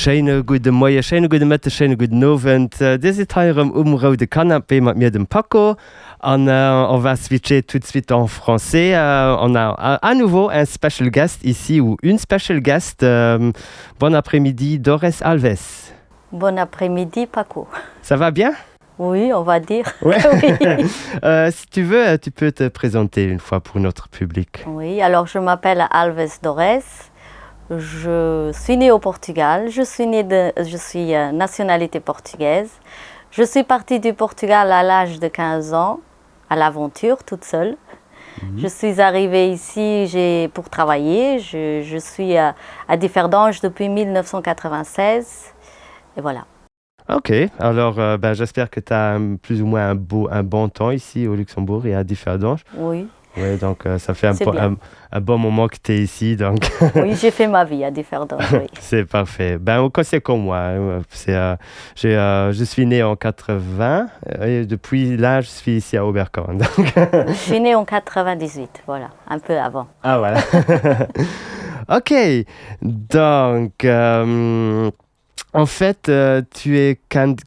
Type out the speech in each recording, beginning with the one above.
Schöne gute Morgen, schöne gute Mittag, schöne guten Abend. Das ist hier im Rode Canapé mit mir, dem Paco. On va switcher tout de suite en français. On a à nouveau un special guest ici, ou une special guest. Bon après-midi, Doris Alves. Bon après-midi, Paco. Ça va bien? Oui, on va dire. Ouais. Oui. Si tu veux, tu peux te présenter une fois pour notre public. Oui, alors je m'appelle Alves Dores. Je suis née au Portugal. Je suis nationalité portugaise. Je suis partie du Portugal à l'âge de 15 ans, à l'aventure, toute seule. Je suis arrivée ici pour travailler. Je suis à Differdange depuis 1996. Et voilà. Ok, alors j'espère que tu as plus ou moins un bon temps ici au Luxembourg et à Differdange. Oui. Oui, donc ça fait un bon moment que tu es ici. Donc. Oui, j'ai fait ma vie à Differdange, oui. C'est parfait. C'est comme moi. Je suis né en 80 et depuis là, je suis ici à Oberkorn. Je suis née en 98, voilà, un peu avant. Ah, voilà. Ok, donc... en fait, tu es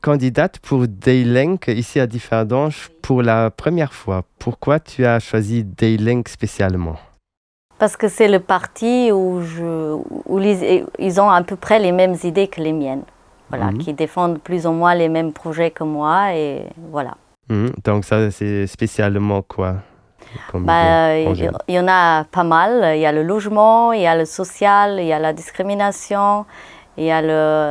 candidate pour D-Link ici à Differdange pour la première fois. Pourquoi tu as choisi D-Link spécialement? Parce que c'est le parti où ils ont à peu près les mêmes idées que les miennes. Voilà, qui défendent plus ou moins les mêmes projets que moi et voilà. Donc ça, c'est spécialement quoi? Il y en a pas mal. Il y a le logement, il y a le social, il y a la discrimination. Il y a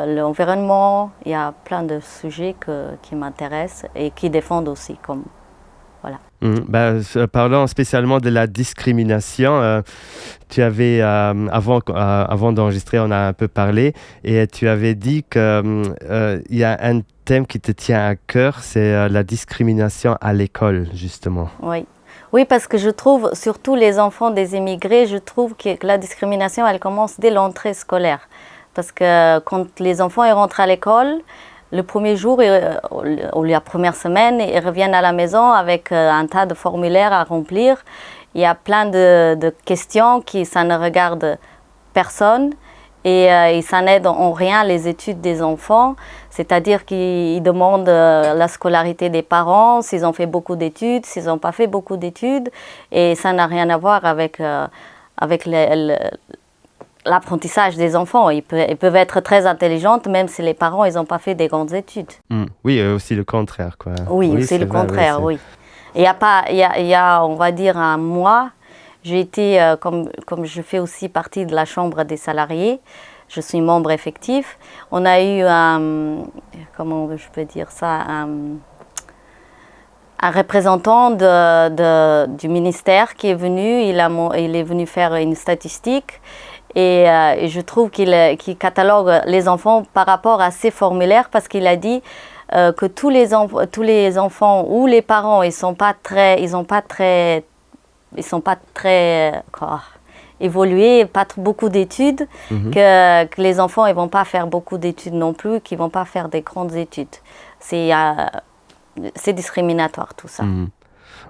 l'environnement, il y a plein de sujets qui m'intéressent et qui défendent aussi. Voilà. Parlant spécialement de la discrimination, tu avais, avant d'enregistrer, on a un peu parlé et tu avais dit qu'il y a un thème qui te tient à cœur, c'est la discrimination à l'école, justement. Oui. Oui, parce que je trouve, surtout les enfants des immigrés, je trouve que la discrimination, elle commence dès l'entrée scolaire. Parce que quand les enfants ils rentrent à l'école, le premier jour ou la première semaine, ils reviennent à la maison avec un tas de formulaires à remplir. Il y a plein de questions ça ne regarde personne et ça n'aide en rien les études des enfants. C'est-à-dire qu'ils demandent la scolarité des parents, s'ils ont fait beaucoup d'études, s'ils n'ont pas fait beaucoup d'études. Et ça n'a rien à voir avec l'apprentissage des enfants. Ils peuvent être très intelligents, même si les parents ils n'ont pas fait des grandes études. Oui, aussi le contraire, quoi. Oui, c'est le contraire, oui. Il y a, on va dire, un mois, j'ai été, comme je fais aussi partie de la Chambre des salariés, je suis membre effectif, on a eu comment je peux dire ça, un représentant du ministère qui est venu, il est venu faire une statistique. Et je trouve qu'il catalogue les enfants par rapport à ces formulaires parce qu'il a dit que tous les enfants ou les parents ils sont pas très évolués, pas beaucoup d'études, que les enfants ils vont pas faire beaucoup d'études non plus, qu'ils vont pas faire des grandes études. C'est discriminatoire tout ça.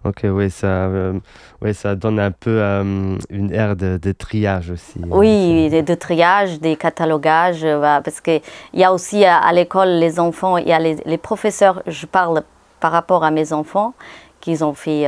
Ok, oui, ça donne un peu une ère de triage aussi. Oui, de triage, des catalogages, parce qu'il y a aussi à l'école les enfants, il y a les professeurs, je parle par rapport à mes enfants, qu'ils ont fait,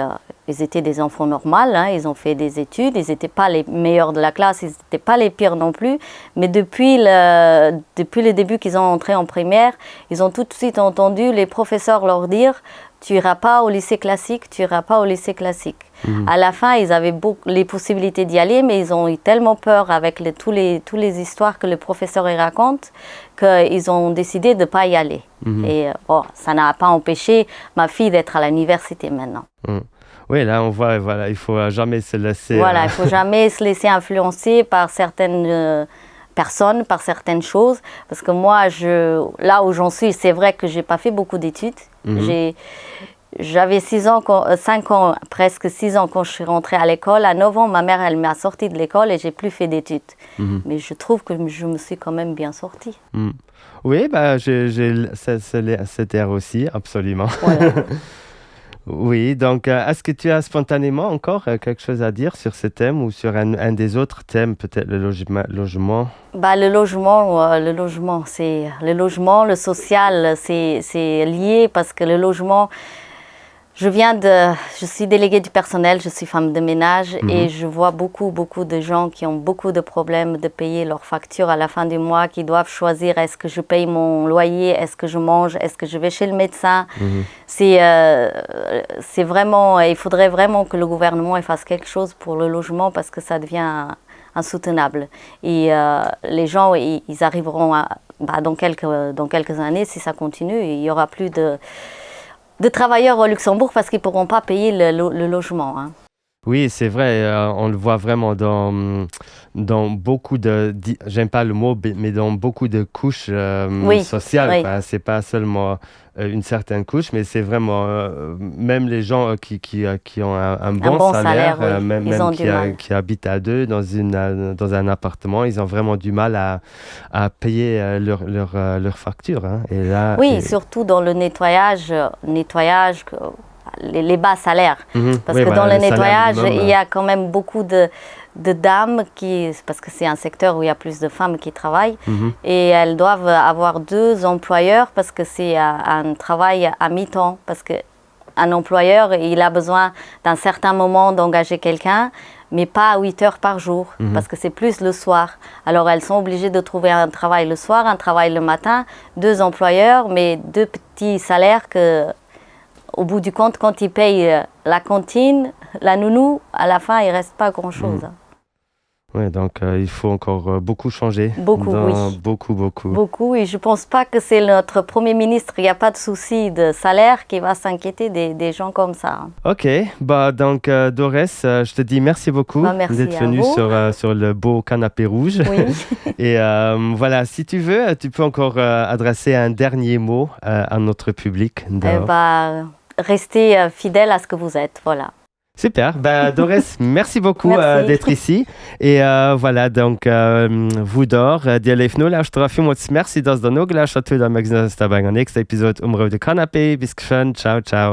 ils étaient des enfants normaux, ils ont fait des études, ils n'étaient pas les meilleurs de la classe, ils n'étaient pas les pires non plus, mais depuis le début qu'ils ont entré en primaire, ils ont tout de suite entendu les professeurs leur dire « tu n'iras pas au lycée classique, tu n'iras pas au lycée classique ». À la fin, ils avaient les possibilités d'y aller, mais ils ont eu tellement peur avec tous les histoires que le professeur raconte qu'ils ont décidé de ne pas y aller. Et ça n'a pas empêché ma fille d'être à l'université maintenant. Oui, là, on voit, voilà, il ne faut jamais se laisser... Voilà, il ne faut jamais se laisser influencer par certaines personnes, par certaines choses. Parce que moi, là où j'en suis, c'est vrai que je n'ai pas fait beaucoup d'études. J'avais 5 ans, presque 6 ans quand je suis rentrée à l'école. À 9 ans, ma mère, elle m'a sortie de l'école et je n'ai plus fait d'études. Mais je trouve que je me suis quand même bien sortie. Oui, j'ai cette air aussi, absolument. Voilà. Oui, donc est-ce que tu as spontanément encore quelque chose à dire sur ce thème ou sur un des autres thèmes, peut-être le logement? Bah, le logement, c'est le logement, le social, c'est lié parce que le logement, je suis déléguée du personnel, je suis femme de ménage et je vois beaucoup de gens qui ont beaucoup de problèmes de payer leurs factures à la fin du mois, qui doivent choisir est-ce que je paye mon loyer, est-ce que je mange, est-ce que je vais chez le médecin. C'est vraiment, il faudrait vraiment que le gouvernement fasse quelque chose pour le logement parce que ça devient insoutenable. Et les gens, ils arriveront dans quelques années, si ça continue, il n'y aura plus de travailleurs au Luxembourg parce qu'ils ne pourront pas payer le logement. Hein. Oui, c'est vrai, on le voit vraiment dans beaucoup j'aime pas le mot, mais dans beaucoup de couches sociales. Oui. Enfin, c'est pas seulement une certaine couche, mais c'est vraiment même les gens qui ont un bon salaire, oui. même qui habitent à deux dans un appartement, ils ont vraiment du mal à payer leurs factures. Hein. Surtout dans le nettoyage les bas salaires. Parce que dans le nettoyage, il y a quand même beaucoup de dames parce que c'est un secteur où il y a plus de femmes qui travaillent et elles doivent avoir 2 employeurs parce que c'est un travail à mi-temps. Parce qu'un employeur, il a besoin d'un certain moment d'engager quelqu'un, mais pas 8 heures par jour, parce que c'est plus le soir. Alors elles sont obligées de trouver un travail le soir, un travail le matin, 2 employeurs, mais 2 petits salaires au bout du compte, quand ils payent la cantine, la nounou, à la fin, il ne reste pas grand-chose. Oui, donc il faut encore beaucoup changer. Beaucoup, oui. Beaucoup, et je ne pense pas que c'est notre Premier ministre, il n'y a pas de souci de salaire qui va s'inquiéter des gens comme ça. Ok, donc Dorès, je te dis merci beaucoup d'être venue sur le beau canapé rouge. Oui. Et voilà, si tu veux, tu peux encore adresser un dernier mot à notre public. Restez fidèle à ce que vous êtes, voilà. Super, Dorès, merci beaucoup d'être ici. Et voilà, donc, vous die leef no lauscht merci, dass der no gelauscht hat, am nächsten Episode Rode Kanapé. Bis geschwind, ciao, ciao.